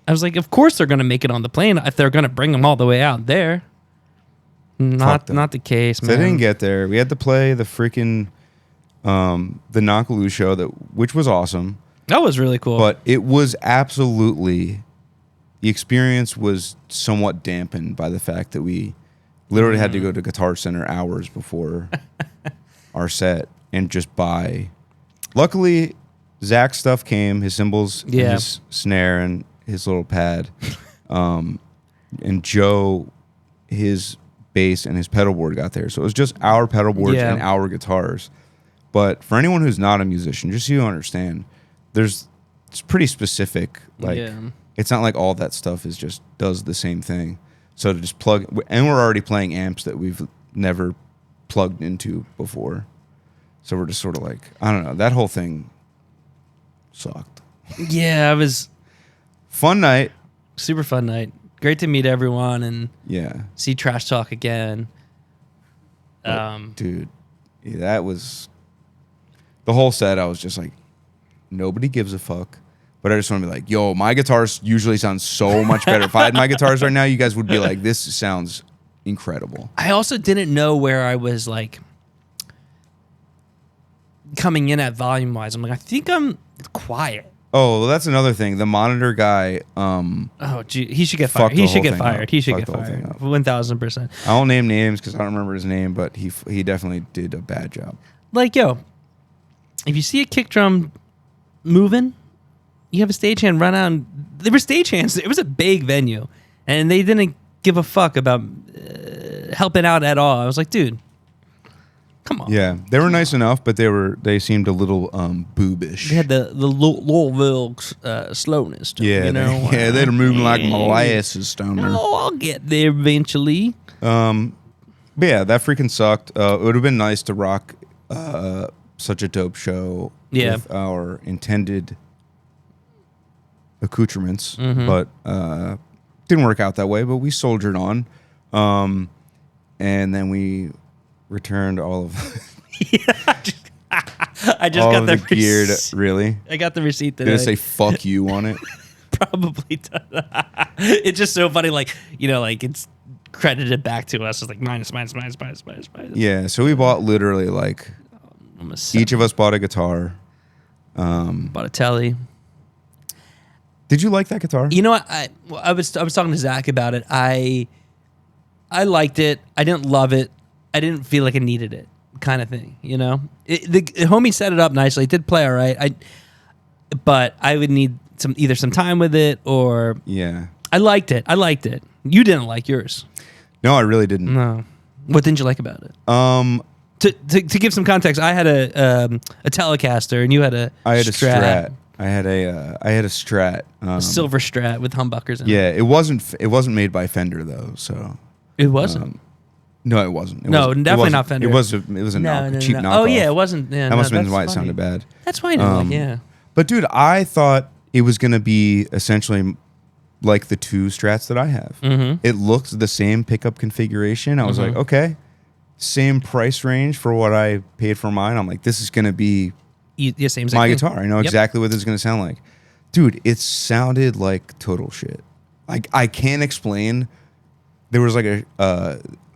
I was like, of course they're going to make it on the plane if they're going to bring them all the way out there. Not the case, man. They didn't get there. We had to play the freaking the Knockaloo show, which was awesome. That was really cool. But it was absolutely, the experience was somewhat dampened by the fact that we literally had to go to Guitar Center hours before our set and just buy. Luckily, Zach's stuff came, his cymbals, and his snare, and his little pad. And Joe, his bass and his pedal board got there. So it was just our pedal boards and our guitars. But for anyone who's not a musician, just so you understand, it's pretty specific. Like, it's not like all that stuff does the same thing. So to just plug, and we're already playing amps that we've never plugged into before. So we're just sort of like, I don't know, that whole thing sucked. Yeah, it was fun night. Super fun night. Great to meet everyone and see Trash Talk again. Dude, that was the whole set. I was just like, nobody gives a fuck. But I just want to be like, yo, my guitars usually sound so much better. If I had my guitars right now, you guys would be like, this sounds incredible. I also didn't know where I was like coming in at volume wise. I'm like, I think I'm quiet. Oh, well, that's another thing. The monitor guy. Oh, gee, he should get fired. He should get fired. He should get fired. 1,000%. I won't name names because I don't remember his name, but he definitely did a bad job. Like, yo, if you see a kick drum moving, you have a stagehand run out. And there were stagehands. It was a big venue, and they didn't give a fuck about helping out at all. I was like, dude, come on. Yeah, they were nice enough, but they seemed a little boobish. They had the Louisville slowness. To yeah, them, you know? They're moving like molasses down there. Oh, I'll get there eventually. But yeah, that freaking sucked. It would have been nice to rock such a dope show with our intended accoutrements, but didn't work out that way. But we soldiered on, and then we returned all of. I just got the gear. Really? I got the receipt today. Did it say "fuck you" on it? Probably does. It's just so funny, like, you know, like it's credited back to us as like minus. Yeah, so we bought literally like each of us bought a guitar. Bought a telly. Did you like that guitar? You know what? I was talking to Zach about it. I liked it. I didn't love it. I didn't feel like I needed it, kind of thing. You know, the homie set it up nicely. It did play all right. But I would need either some time with it or I liked it. You didn't like yours. No, I really didn't. No. What didn't you like about it? To give some context, I had a Telecaster and you had a Strat. I had a Strat, a silver Strat with humbuckers in it. Yeah, it wasn't made by Fender though, so it wasn't. No, it wasn't. Definitely not Fender. It was a cheap knockoff. Oh yeah, it wasn't. Yeah, that must have been that's why it funny. sounded bad. That's why I didn't like. Yeah. But dude, I thought it was gonna be essentially like the two Strats that I have. Mm-hmm. It looked the same pickup configuration. I was like, okay, same price range for what I paid for mine. I'm like, this is gonna be Same my thing. guitar. I know exactly what this is gonna sound like. Dude, it sounded like total shit. Like I can't explain. There was like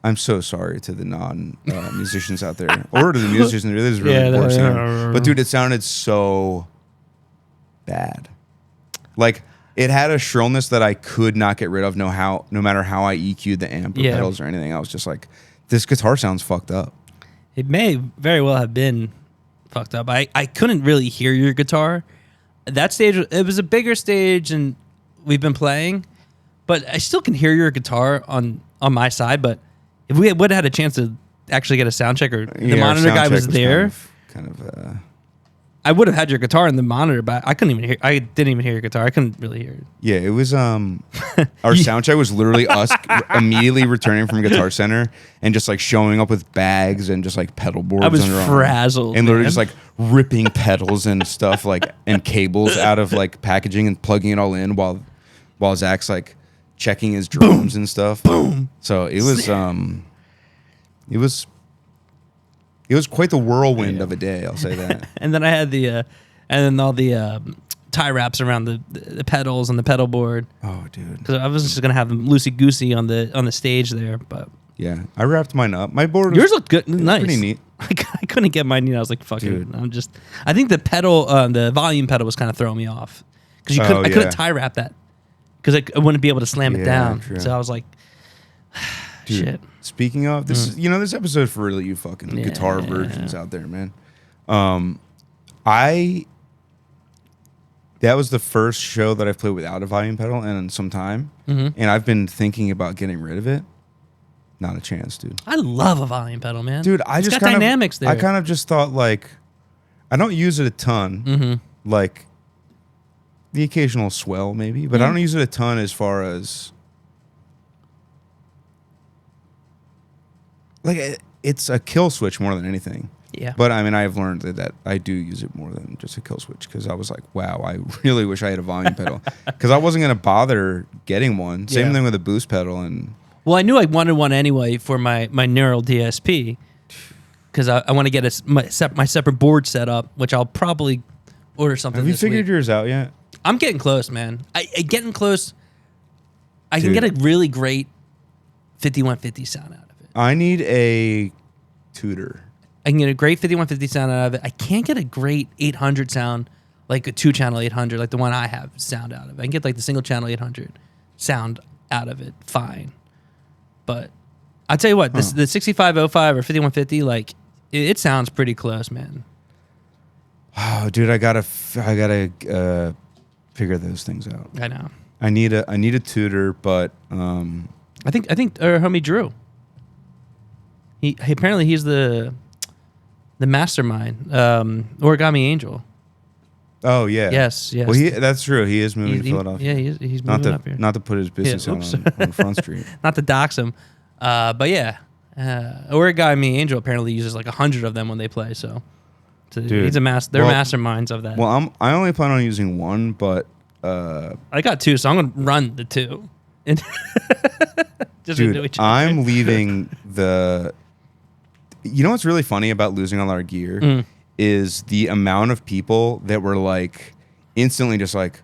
I'm so sorry to the non-musicians out there, or to the musicians. This is really poor sound. But dude, it sounded so bad. Like it had a shrillness that I could not get rid of. No matter how I EQ'd the amp or pedals or anything, I was just like, this guitar sounds fucked up. It may very well have been fucked up. I couldn't really hear your guitar. That stage, it was a bigger stage and we've been playing, but I still can hear your guitar on my side. But if we would have had a chance to actually get a sound check or the monitor guy was there, I would have had your guitar in the monitor, but I couldn't even hear. I didn't even hear your guitar. I couldn't really hear it. Yeah, it was our sound check was literally us immediately returning from Guitar Center and just like showing up with bags and just like pedal boards. I was frazzled and literally just like ripping pedals and stuff like and cables out of like packaging and plugging it all in while Zach's like checking his drums and stuff. Boom. So it was quite the whirlwind of a day, I'll say that. And then I had and then all the tie wraps around the pedals and the pedal board. Oh, dude! Because I was just gonna have them loosey goosey on the stage there, but yeah, I wrapped mine up. My board, yours looked good, nice, pretty neat. I couldn't get mine. I was like, "Fuck it." I think the pedal, the volume pedal, was kind of throwing me off because I couldn't tie wrap that because I wouldn't be able to slam it down. True. So I was like, dude, shit. Speaking of this, this episode for really you fucking guitar virgins out there, man. That was the first show that I've played without a volume pedal in some time, and I've been thinking about getting rid of it. Not a chance, dude. I love a volume pedal, man. Dude, It's got dynamics there. I kind of just thought like, I don't use it a ton, like the occasional swell maybe, but I don't use it a ton as far as. Like, it's a kill switch more than anything. Yeah. But, I mean, I've learned that I do use it more than just a kill switch because I was like, wow, I really wish I had a volume pedal. Because I wasn't going to bother getting one. Same thing with a boost pedal. Well, I knew I wanted one anyway for my Neural DSP because I want to get my separate board set up, which I'll probably order something Have you figured yours out yet? I'm getting close, man. Getting close. I can get a really great 5150 sound out. I need a tutor. I can get a great 5150 sound out of it. I can't get a great 800 sound, like a 2-channel 800, like the one I have sound out of it. I can get like the single channel 800 sound out of it, fine. But I'll tell you what, the 6505 or 5150, like it sounds pretty close, man. Oh, dude, I gotta figure those things out. I know. I need a tutor, but I think our homie Drew. He apparently he's the mastermind, Origami Angel. Oh yeah. Yes. Well, that's true. He is moving to Philadelphia. Yeah, he's moving up here. Not to put his business on Front Street. Not to dox him, but yeah, Origami Angel apparently uses like 100 of them when they play. So dude, he's they're masterminds of that. Well, I only plan on using one, but I got two, so I'm gonna run the two. Dude, I'm leaving the. You know what's really funny about losing all our gear is the amount of people that were like instantly just like,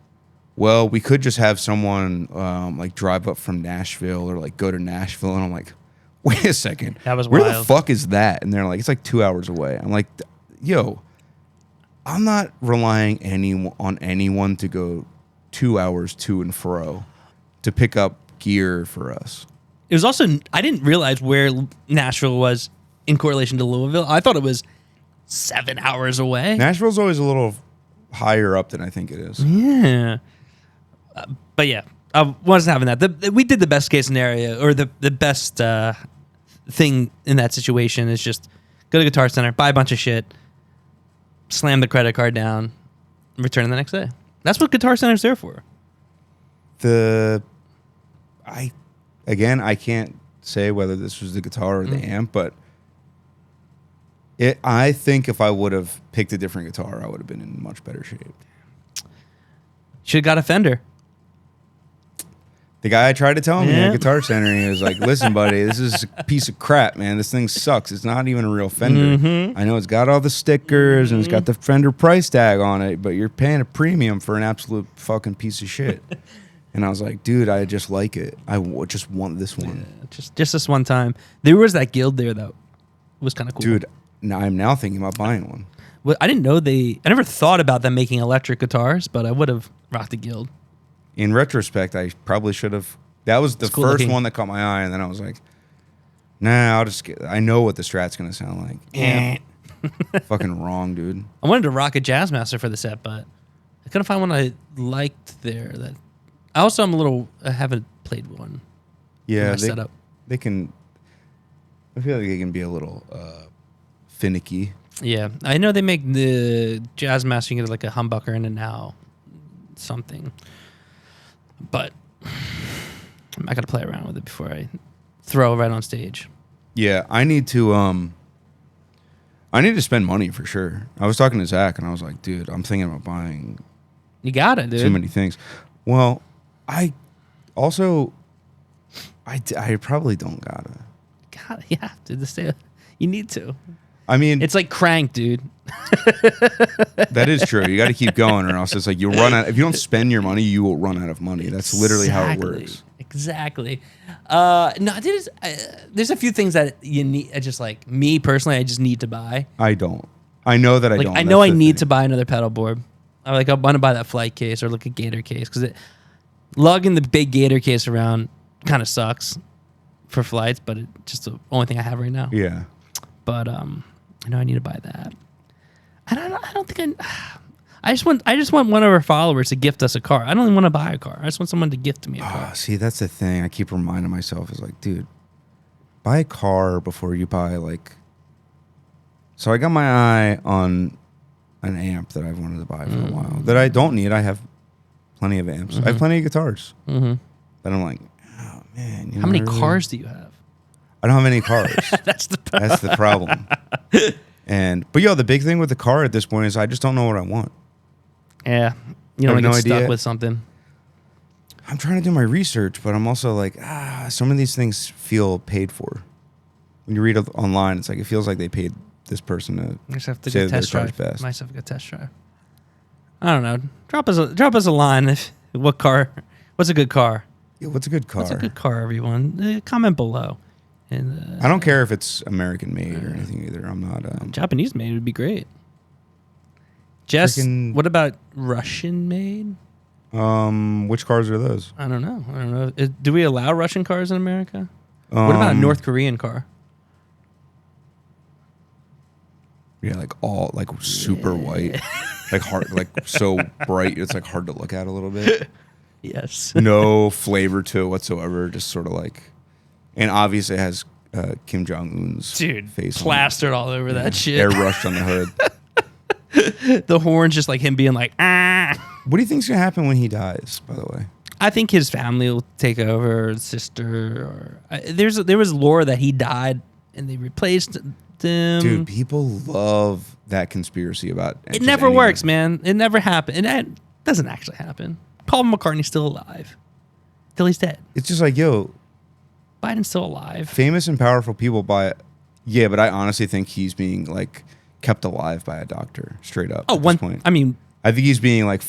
well, we could just have someone like drive up from Nashville or like go to Nashville, and I'm like, wait a second, that was where wild. the fuck is that? And they're like, it's like 2 hours away. I'm like, yo, I'm not relying on anyone to go 2 hours to and fro to pick up gear for us. It was also, I didn't realize where Nashville was in correlation to Louisville. I thought it was 7 hours away. Nashville's always a little higher up than I think it is. Yeah. But yeah, I wasn't having that. We did the best case scenario, or the best thing in that situation is just go to Guitar Center, buy a bunch of shit, slam the credit card down, and return it the next day. That's what Guitar Center's there for. I can't say whether this was the guitar or the amp, but I think if I would have picked a different guitar, I would have been in much better shape. Should have got a Fender. The guy I tried to tell me at Guitar Center, he was like, listen, buddy, this is a piece of crap, man. This thing sucks. It's not even a real Fender. I know it's got all the stickers and it's got the Fender price tag on it, but you're paying a premium for an absolute fucking piece of shit. And I was like, dude, I just like it. Just want this one. Yeah, just this one time. There was that guild there, though. It was kind of cool. Dude, I'm now thinking about buying one. Well, I didn't know I never thought about them making electric guitars, but I would have rocked a guild. In retrospect, I probably should have. That was the cool first looking. one that caught my eye, and then I was like, nah, I know what the Strat's going to sound like. Yeah. Fucking wrong, dude. I wanted to rock a Jazzmaster for the set, but I couldn't find one I liked there. I haven't played one. Yeah, setup. They can. I feel like they can be a little finicky. Yeah, I know they make the Jazzmaster. You can get like a humbucker in it now, something. But I got to play around with it before I throw it right on stage. Yeah, I need to spend money for sure. I was talking to Zach, and I was like, dude, I'm thinking about buying. You got it, dude. Too many things. Well, I probably don't gotta. God, you have to. You need to. I mean, it's like Crank, dude. That is true. You got to keep going, or else it's like you'll run out. If you don't spend your money, you will run out of money. That's literally how it works. Exactly. No, there's a few things that you need. Just like me personally, I just need to buy. I don't. I know that I don't. I know I need to buy another pedal board. I want to buy that flight case or like a Gator case because lugging the big Gator case around kind of sucks for flights, but it's just the only thing I have right now. Yeah. But I know I need to buy that. I don't think I just want one of our followers to gift us a car. I don't even want to buy a car. I just want someone to gift me a car. See, that's the thing. I keep reminding myself is like, dude, buy a car before you buy like. So I got my eye on an amp that I've wanted to buy for a while that I don't need. I have plenty of amps. I have plenty of guitars. That I'm like, oh man. How many cars do you have? I don't have any cars. That's the problem. But the big thing with the car at this point is I just don't know what I want. Yeah, you don't want to get stuck with something. I'm trying to do my research, but I'm also like, some of these things feel paid for. When you read it online, it's like it feels like they paid this person to just have to say go that their test car's drive. best. Might have to go test drive. I don't know. Drop us a line. What's a good car? Yeah, what's a good car? What's a good car, everyone? Comment below. And I don't care if it's American made or anything either. I'm not. Japanese made would be great. Jess, what about Russian made? Which cars are those? I don't know. Do we allow Russian cars in America? What about a North Korean car? Yeah, like all like super white, like hard, like so bright. It's like hard to look at a little bit. Yes. No flavor to it whatsoever. Just sort of like, and obviously it has Kim Jong Un's face plastered all over that shit. Airbrushed on the hood. The horns just like him being like, ah. What do you think's gonna happen when he dies? By the way, I think his family will take over, his sister. Or there was lore that he died and they replaced him. Dude, people love that conspiracy about it. Never works, man. It never happened. It doesn't actually happen. Paul McCartney's still alive till he's dead. It's just like, yo, Biden's still alive. Famous and powerful people buy it. Yeah, but I honestly think he's being like kept alive by a doctor, straight up. At this point. I mean, I think he's being like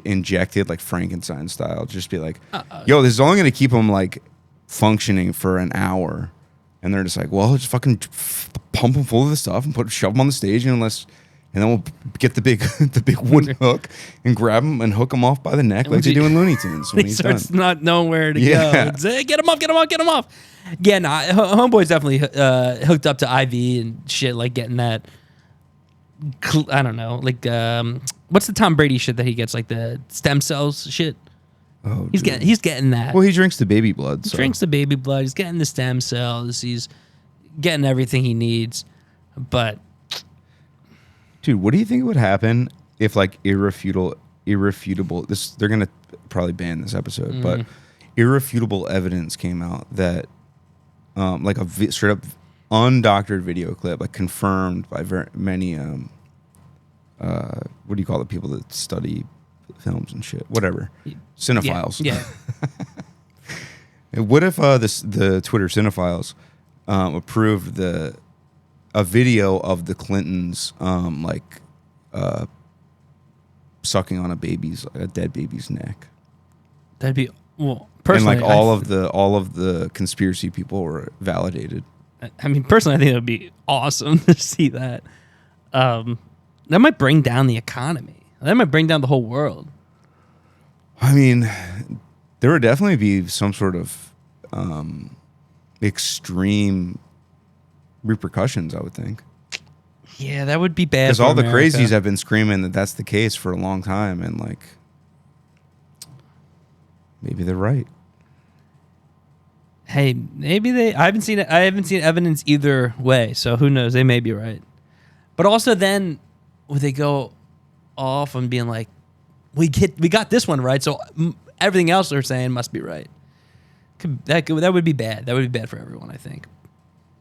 injected like Frankenstein style. Just be like, yo, this is only going to keep him like functioning for an hour. And they're just like, well, just fucking pump him full of this stuff and shove him on the stage, and then we'll get the big wooden hook and grab him and hook him off by the neck like they do in Looney Tunes when he's starts done. Not knowing where to go. Get him off. Yeah, nah, homeboy's definitely hooked up to IV and shit, like getting that. I don't know, like what's the Tom Brady shit that he gets, like the stem cells shit. Oh, he's getting that. Well, he drinks the baby blood. He drinks the baby blood. He's getting the stem cells. He's getting everything he needs. But, dude, what do you think would happen if like irrefutable? They're gonna probably ban this episode, but irrefutable evidence came out that like a straight up undoctored video clip, like confirmed by many what do you call the people that study films and shit, whatever, cinephiles. Yeah. And what if the Twitter cinephiles approved a video of the Clintons sucking on a dead baby's neck? That'd be, well, personally, and like all of the conspiracy people were validated. I mean, personally, I think it would be awesome to see that. That might bring down the economy. That might bring down the whole world. I mean, there would definitely be some sort of extreme repercussions, I would think. Yeah, that would be bad. Because all the crazies have been screaming that that's the case for a long time, and like, maybe they're right. Hey, maybe I haven't seen evidence either way, so who knows? They may be right. But also, then would they go off on being like, we got this one right, so everything else they're saying must be right? That would be bad. That would be bad for everyone, I think.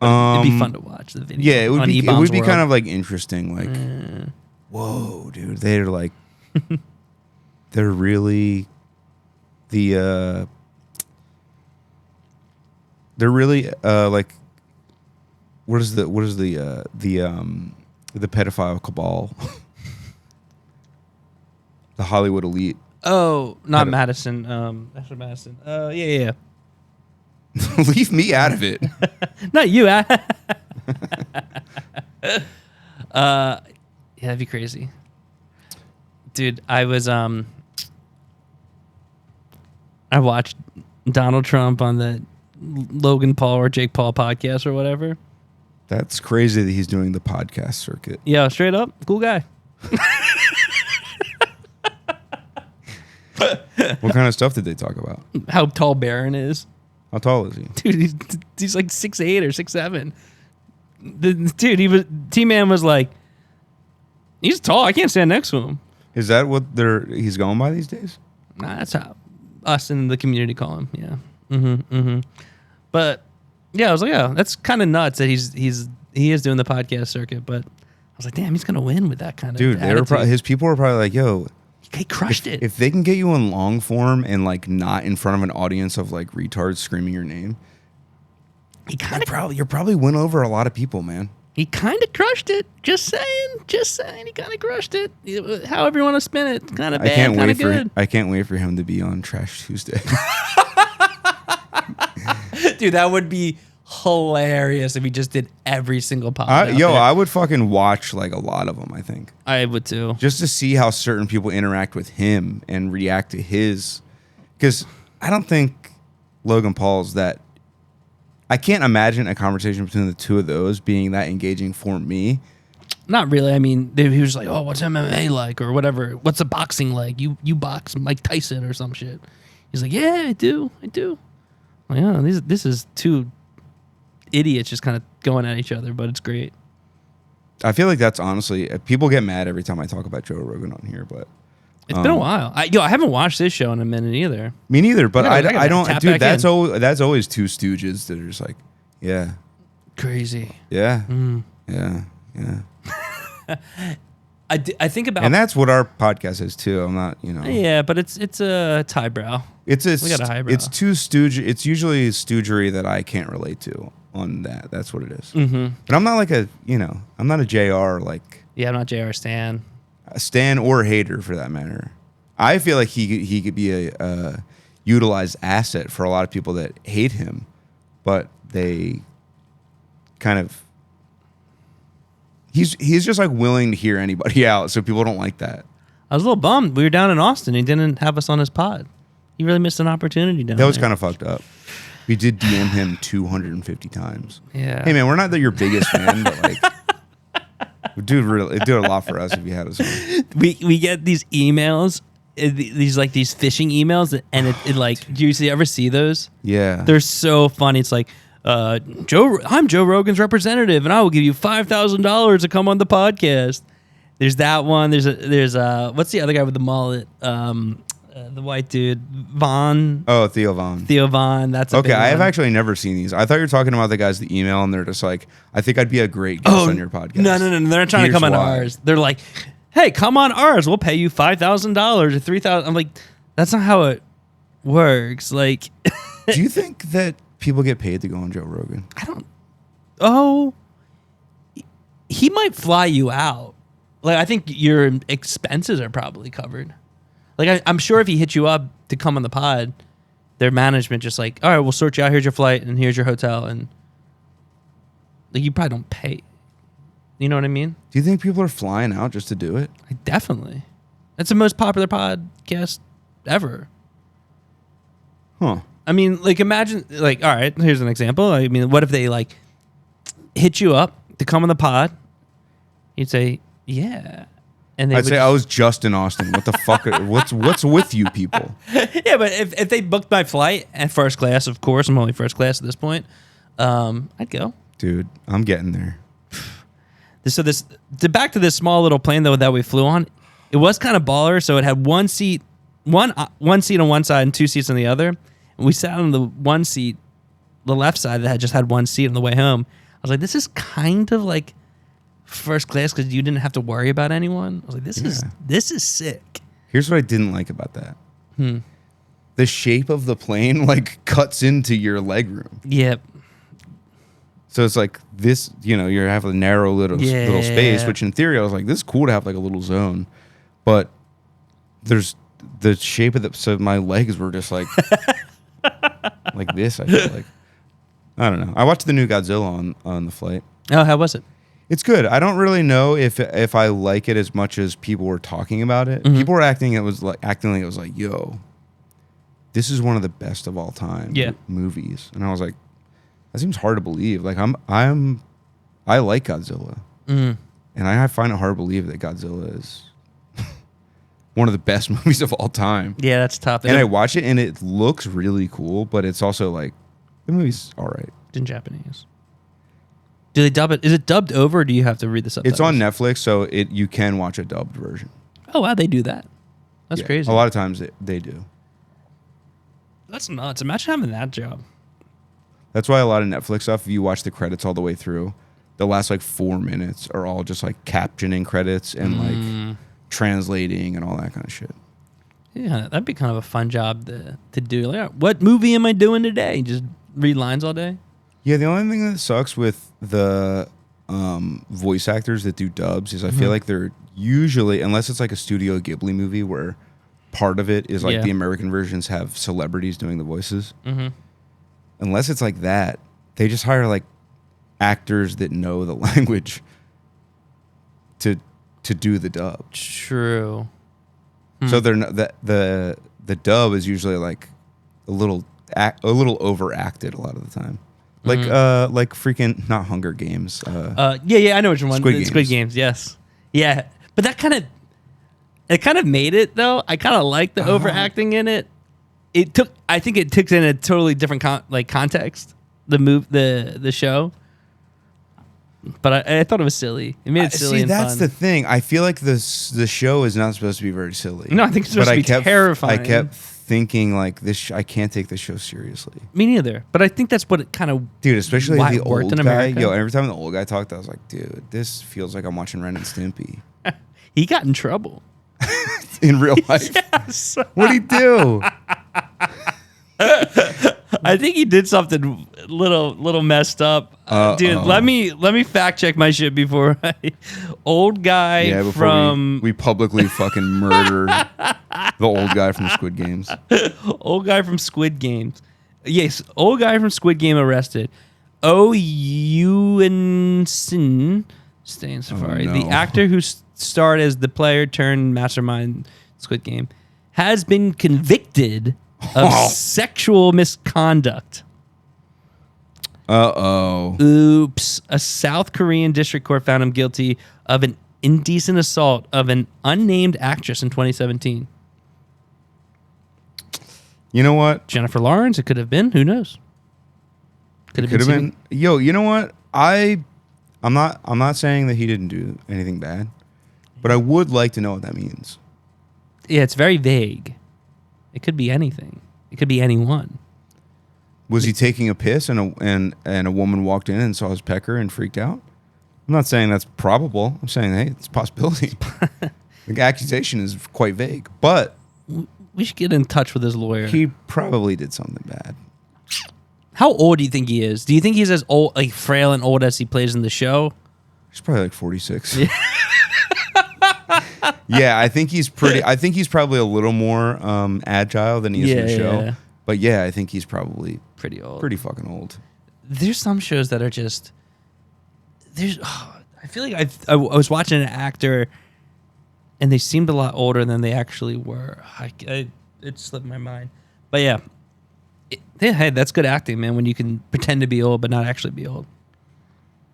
It'd be fun to watch the video. Yeah, it would be. It would be kind of like interesting. Like, whoa, dude, they're like, they're really the. They're really like, what is the pedophile cabal, the Hollywood elite. Oh, not Madison. That's for Madison. Yeah. Leave me out of it. Not you. Yeah, that'd be crazy, dude. I watched Donald Trump on the Logan Paul or Jake Paul podcast or whatever. That's crazy that he's doing the podcast circuit. Yeah, straight up, cool guy. What kind of stuff did they talk about? How tall Barron is. How tall is he? Dude, he's like 6'8" or 6'7". T-Man was like, he's tall. I can't stand next to him. Is that what he's going by these days? Nah, that's how us in the community call him. Yeah. But yeah, I was like, yeah, that's kind of nuts that he is doing the podcast circuit. But I was like, damn, he's gonna win with that kind of dude. His people were probably like, yo, he crushed it. If they can get you in long form and like not in front of an audience of like retards screaming your name, you're probably win over a lot of people, man. He kind of crushed it. Just saying, he kind of crushed it. However you want to spin it, kind of bad, kind of good. I can't wait for him to be on Trash Tuesday. Dude, that would be hilarious if he just did every single podcast. I would fucking watch like a lot of them, I think. I would too. Just to see how certain people interact with him and react to his. Because I don't think Logan Paul's that. I can't imagine a conversation between the two of those being that engaging for me. Not really. I mean, he was like, oh, what's MMA like? Or whatever. What's a boxing like? You box Mike Tyson or some shit. He's like, yeah, I do. Well, yeah, this is two idiots just kind of going at each other, but it's great. I feel like that's honestly, people get mad every time I talk about Joe Rogan on here, but it's been a while. I haven't watched this show in a minute either. Me neither, but I don't, dude. That's always two stooges that are just like, yeah, crazy, yeah, yeah. I think about, and that's what our podcast is too. I'm not, Yeah, but it's a highbrow. We got a highbrow. It's too stooge. It's usually stoogery that I can't relate to on that. That's what it is. Mm-hmm. But I'm not like I'm not a JR like. Yeah, I'm not JR Stan. A Stan or hater for that matter. I feel like he could be a utilized asset for a lot of people that hate him, but they kind of. He's just like willing to hear anybody out, so people don't like that. I was a little bummed. We were down in Austin. He didn't have us on his pod. He really missed an opportunity down there. That was kind of fucked up. We did DM him 250 times. Yeah. Hey man, we're not your biggest fan, but like, it'd do a lot for us if you had us on. We get these emails, these phishing emails, and it like, do you ever see those? Yeah. They're so funny. It's like, I'm Joe Rogan's representative, and I will give you $5,000 to come on the podcast. There's that one. There's what's the other guy with the mullet? The white dude, Vaughn. Oh, Theo Vaughn. Theo Vaughn. That's a okay. big I have one. actually never seen these. I thought you were talking about the guys that email and they're just like, I think I'd be a great guest on your podcast. No. They're not trying to come on ours. They're like, hey, come on ours. We'll pay you $5,000 or $3,000. I'm like, that's not how it works. Like, do you think that people get paid to go on Joe Rogan? I don't. Oh, he might fly you out. Like, I think your expenses are probably covered. Like, I'm sure if he hit you up to come on the pod, their management just like, all right, we'll sort you out. Here's your flight and here's your hotel. And like, you probably don't pay. You know what I mean? Do you think people are flying out just to do it? Definitely. That's the most popular podcast ever. Huh. I mean, like, imagine, like, all right, here's an example. I mean, what if they, like, hit you up to come on the pod? You'd say, yeah. And I'd say I was just in Austin. What the fuck? What's with you people? Yeah, but if they booked my flight at first class, of course, I'm only first class at this point, I'd go. Dude, I'm getting there. So back to this small little plane though that we flew on, it was kind of baller. So it had one seat on one side and two seats on the other. And we sat on the one seat, the left side that just had one seat on the way home. I was like, this is kind of like first class because you didn't have to worry about anyone. I was like, this is sick. Here's what I didn't like about that. The shape of the plane like cuts into your leg room. Yep. So it's like this, you know, you have a narrow little space, which in theory I was like, this is cool to have like a little zone. But there's the shape of so my legs were just like like this, I feel like. I don't know. I watched the new Godzilla on the flight. Oh, how was it? It's good. I don't really know if I like it as much as people were talking about it. Mm-hmm. People were acting like it was like, yo, this is one of the best of all time movies. And I was like, that seems hard to believe. Like I like Godzilla. Mm-hmm. And I find it hard to believe that Godzilla is one of the best movies of all time. Yeah, that's tough. And I watch it and it looks really cool, but it's also like the movie's all right. It's in Japanese. Do they dub it? Is it dubbed over or do you have to read the subtitles? It's on Netflix, so you can watch a dubbed version. Oh, wow, they do that. That's Yeah, crazy. A lot of times they do. That's nuts. Imagine having that job. That's why a lot of Netflix stuff, if you watch the credits all the way through, the last like 4 minutes are all just like captioning credits and like translating and all that kind of shit. Yeah, that'd be kind of a fun job to do. Like, what movie am I doing today? Just read lines all day? Yeah, the only thing that sucks with the voice actors that do dubs is I feel like they're usually, unless it's like a Studio Ghibli movie where part of it is like the American versions have celebrities doing the voices. Mm-hmm. Unless it's like that, they just hire like actors that know the language to do the dub. True. So they're not, the dub is usually like a little overacted a lot of the time. Like freaking not Hunger Games. Yeah, I know which one. Squid Games, yes. Yeah. But that kind of made it though. I kind of like the overacting in it. I think it took in a totally different context, the show. But I thought it was silly. It made it silly and that's fun. the thing. I feel like the show is not supposed to be very silly. No, I think it's supposed to be terrifying. I kept thinking like this. I can't take this show seriously. Me neither. But I think that's what it kind of. Dude, especially the old guy. America. Yo, every time the old guy talked, I was like, dude, this feels like I'm watching Ren and Stimpy. He got in trouble. In real life? Yes. What'd he do? I think he did something little messed up. Dude, let me fact check my shit before old guy from we publicly fucking murder the old guy from the Squid Games. Old guy from Squid Games. Yes, old guy from Squid Game arrested. Oh, Ewan staying Safari. Oh, no. The actor who starred as the player turned mastermind Squid Game has been convicted of sexual misconduct. Uh-oh. Oops. A South Korean district court found him guilty of an indecent assault of an unnamed actress in 2017. You know what? Jennifer Lawrence, it could have been. Who knows? Could have been. Yo, you know what? I'm not saying that he didn't do anything bad, but I would like to know what that means. Yeah, it's very vague. It could be anything. It could be anyone. Was he taking a piss and a woman walked in and saw his pecker and freaked out? I'm not saying that's probable. I'm saying, hey, it's a possibility. The accusation is quite vague, but we should get in touch with his lawyer. He probably did something bad. How old do you think he is? Do you think he's as old, like frail and old as he plays in the show? He's probably like 46. Yeah. Yeah, I think he's pretty. I think he's probably a little more agile than he is in the show. Yeah. But yeah, I think he's probably pretty old, pretty fucking old. There's some shows that are just I feel like I was watching an actor, and they seemed a lot older than they actually were. It slipped my mind, but yeah, hey, that's good acting, man. When you can pretend to be old but not actually be old.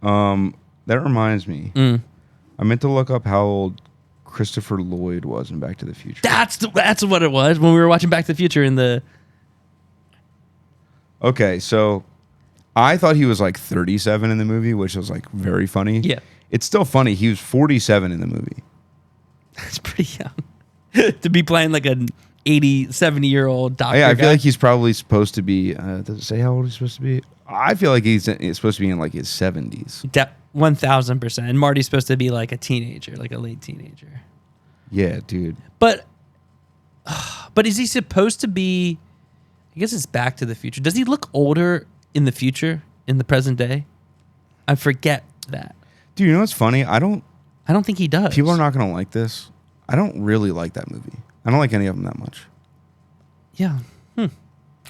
That reminds me. I meant to look up how old Christopher Lloyd was in Back to the Future. That's what it was when we were watching Back to the Future in the. Okay, so I thought he was like 37 in the movie, which was like very funny. Yeah, it's still funny. He was 47 in the movie. That's pretty young to be playing like an 80, 70-year-old doctor. Yeah, I feel like he's probably supposed to be. Does it say how old he's supposed to be? I feel like he's supposed to be in like his 70s. 1000%. And Marty's supposed to be like a teenager, like a late teenager. Yeah, dude. But is he supposed to be? I guess it's Back to the Future. Does he look older in the future, in the present day? I forget that. Dude, you know what's funny? I don't think he does. People are not going to like this. I don't really like that movie. I don't like any of them that much. Yeah.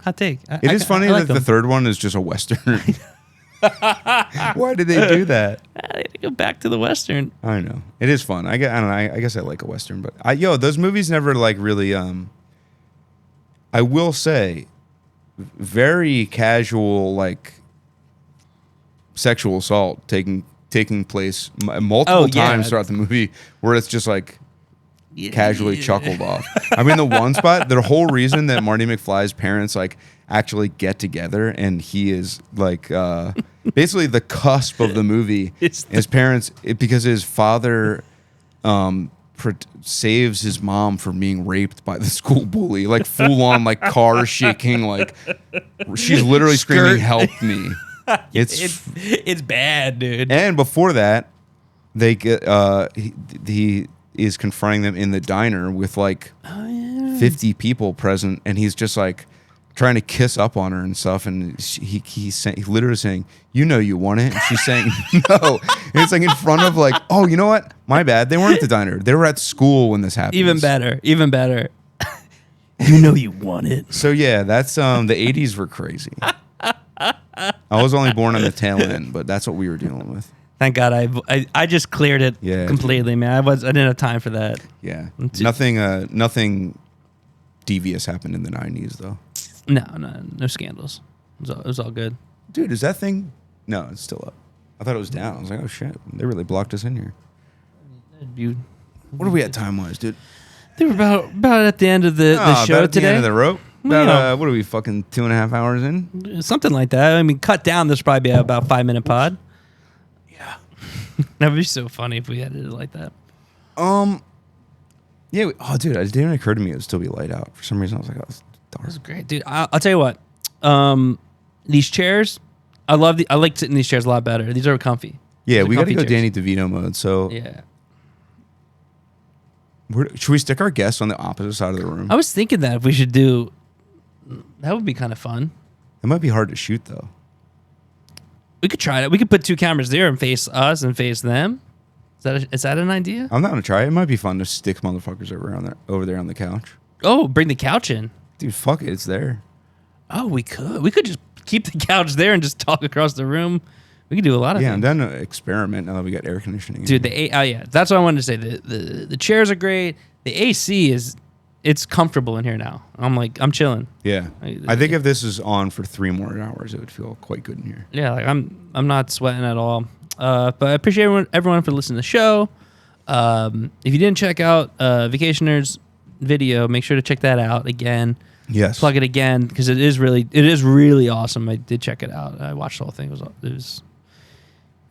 Hot take. It is funny that the third one is just a Western. Why did they do that? They go back to the Western. I know. It is fun. I don't know. I guess I like a Western, but those movies never like really. I will say, very casual like sexual assault taking place multiple times throughout the movie, where it's just like casually chuckled off. I mean, the one spot, the whole reason that Marty McFly's parents like actually get together, and he is like basically the cusp of the movie. His parents, because his father saves his mom from being raped by the school bully, like full on like car shaking, like she's literally screaming, "Help me!" It's bad, dude. And before that, they get he is confronting them in the diner with like 50 people present, and he's just like trying to kiss up on her and stuff, and he's literally saying, "You know you want it," and she's saying no. And it's like in front of like, oh, you know what? My bad. They weren't at the diner. They were at school when this happened. Even better. You know you want it. So yeah, that's the 80s were crazy. I was only born on the tail end, but that's what we were dealing with. Thank God I just cleared it completely, man. I didn't have time for that. Yeah. Nothing devious happened in the 90s though. No scandals. It was all good. Dude, is that thing? No, it's still up. I thought it was down. I was like, oh shit, they really blocked us in here. What are we at time-wise, dude? I think we're about at the end of the show today. The end of the rope. About, what are we, fucking 2.5 hours in? Something like that. I mean, cut down, this probably be about 5-minute pod. Yeah. That would be so funny if we edited it like that. Yeah. Dude, it didn't even occur to me it would still be light out. For some reason, I was like, oh, it's dark. That's great, dude. I'll tell you what. These chairs, I like sitting in these chairs a lot better. These are comfy. Yeah, we got to go Danny DeVito mode. So yeah. Should we stick our guests on the opposite side of the room? I was thinking that if we should do, that would be kind of fun. It might be hard to shoot though. We could try it. We could put 2 cameras there and face us and face them. Is that an idea? I'm not gonna try it. It might be fun to stick motherfuckers over there on the couch. Oh, bring the couch in. Dude, fuck it. It's there. Oh, we could. We could just keep the couch there and just talk across the room. We could do a lot of things. Yeah, and then experiment now that we got air conditioning. Dude, that's what I wanted to say. The chairs are great. The AC it's comfortable in here now. I'm chilling. Yeah. I think if this is on for 3 more hours, it would feel quite good in here. Yeah, like I'm not sweating at all. But I appreciate everyone for listening to the show. If you didn't check out Vacationer's video, make sure to check that out again. Yes. Plug it again because it is really awesome. I did check it out. I watched the whole thing. It was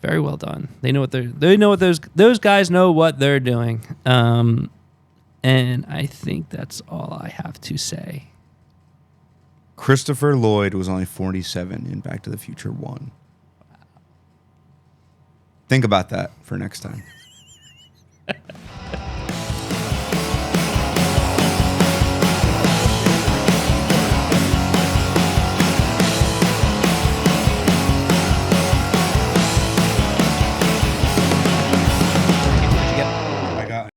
very well done. They know what those guys know what they're doing. And I think that's all I have to say. Christopher Lloyd was only 47 in Back to the Future 1. Think about that for next time.